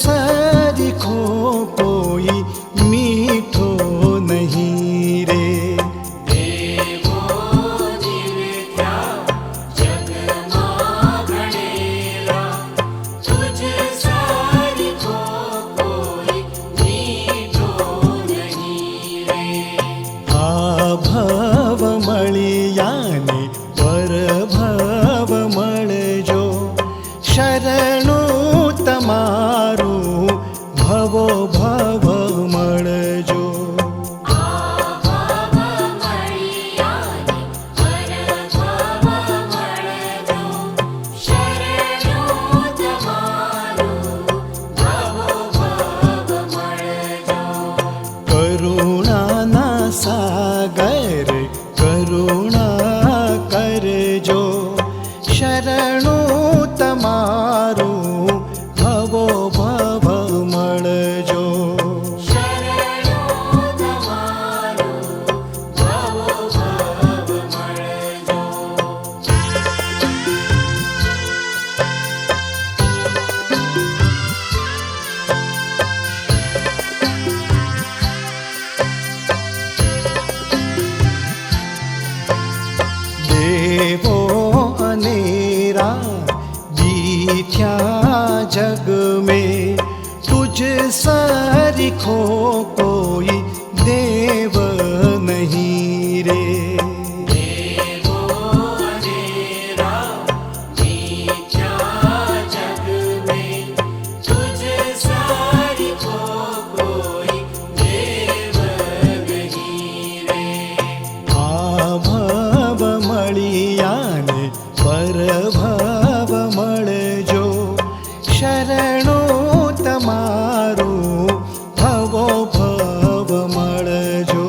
सरीखो कोई मीठो नहीं रे। देवो दिव्या जगमा गणेरा, तुझ सरीखो कोई मीठो नहीं रे। आ भव मळियाने परभव मळजो, शरणु तमारू भवो भव मळजो। करुणाना सागर करुणा करजो, शरणु तमारू भवो भव मळजो। देवो अनेरा बीठ्या जग में, तुझ सरीखो कोई देव नहीं रे। देवो अनेरा बीठ्या जग में, तुझ सरीखो कोई देव नहीं रे। आ भव मळियाने परभव मळजो, शरणु तमारू भवो भव मळजो।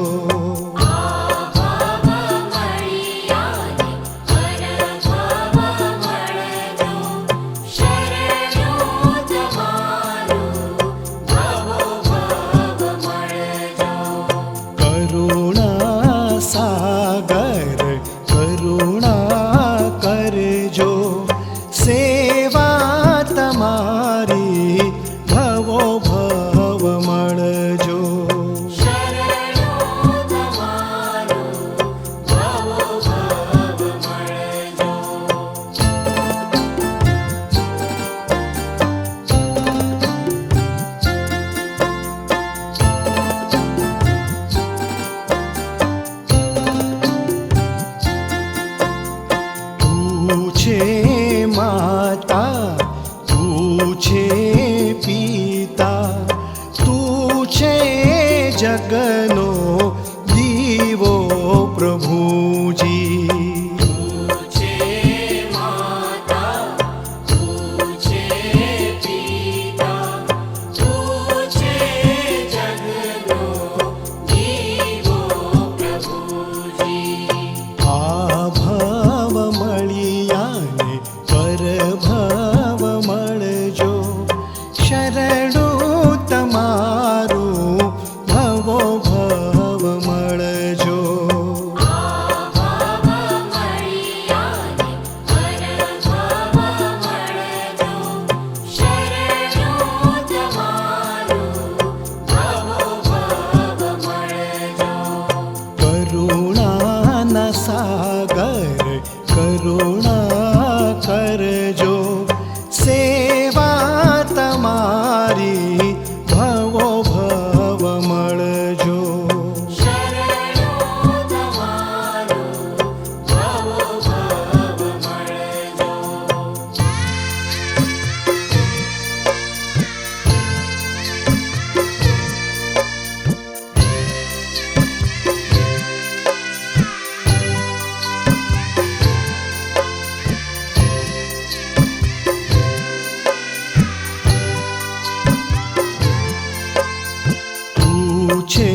करुणा सागर करुणा करजो, सेवा तमारी भवो भव मळजो। तू छे माता तू छे पिता, तू छे जगनो दीवो प्रभुजी। आ भव मळियाने परभव मळजो, शरणु तमारू भवो भव मळजो। करुणा सागर करुणा करजो, सेवा तमारी भवो भव मळजो। छे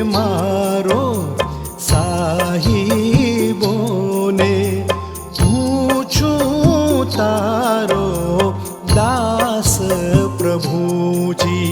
मारो साहिबोने, पूछूं तारो दास प्रभुजी।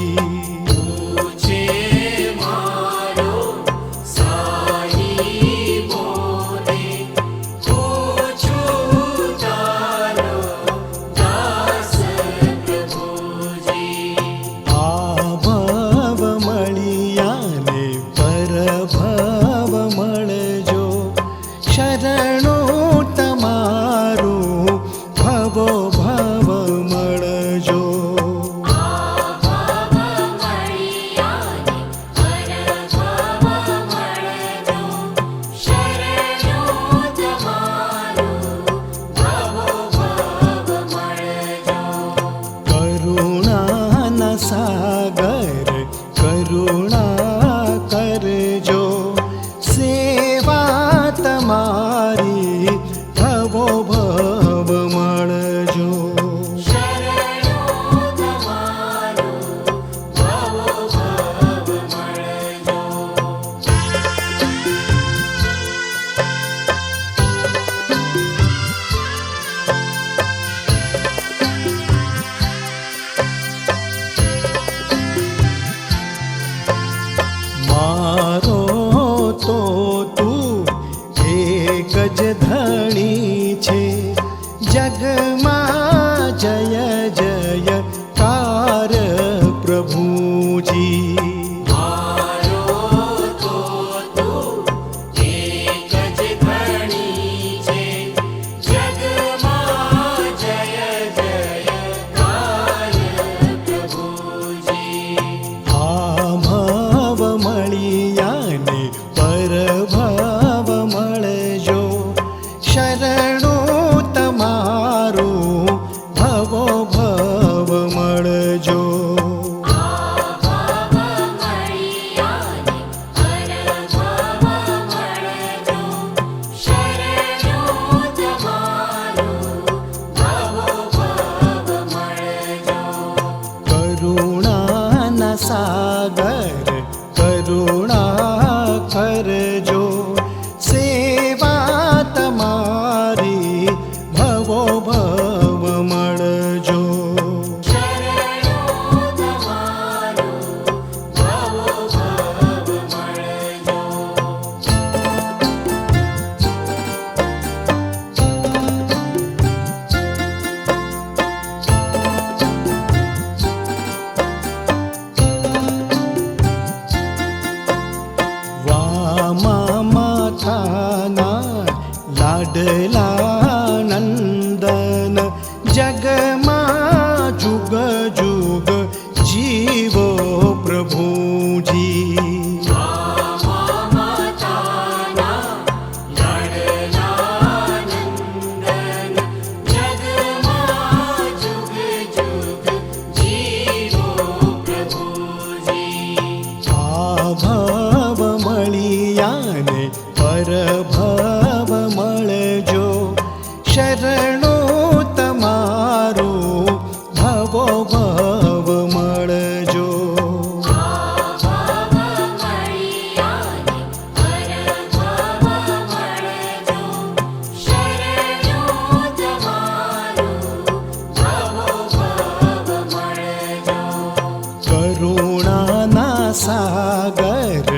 સાગર કરુણા કરજો, સેવા તમારી ભવો ભવ મળજો. શરણો તમારો ભવો ભવ મળજો. મારો તો તું એક જ ધણી છે, જગમાં જય જયકાર પ્રભુજી. મારો તો તું એક જ ધણી છે, જગમાં જય જયકાર પ્રભુજી. આ ભાવ મળ્યાને પરભાવ મળજો, શરણો તમારું ભવો ભવ મળજો. ભાવ મળ્યાને પરભાવ મળજો, શરણો તમારું ભવો ભવ મળજો. કરુણાના સાગર કરુણા કરજો, સેવા તમારી ભવો ભવ મળજો. શરણો તમારું ભવો ભવ મળજો. વામાં માથાના લાડલા નંદન, જગમાં જુગ જુગ જીવો પ્રભુજી. માતાના લાડલા નંદન, જગમાં જુગ જુગ જીવો પ્રભુજી. આ ભાવ મળ્યાને પરભાવ મળજો, શરણો તમારું ભવો ભવ મળજો. ભાવ મળ્યાને પરભાવ મળજો, શરણો તમારું ભવો ભવ મળજો. કરુણાના સાગર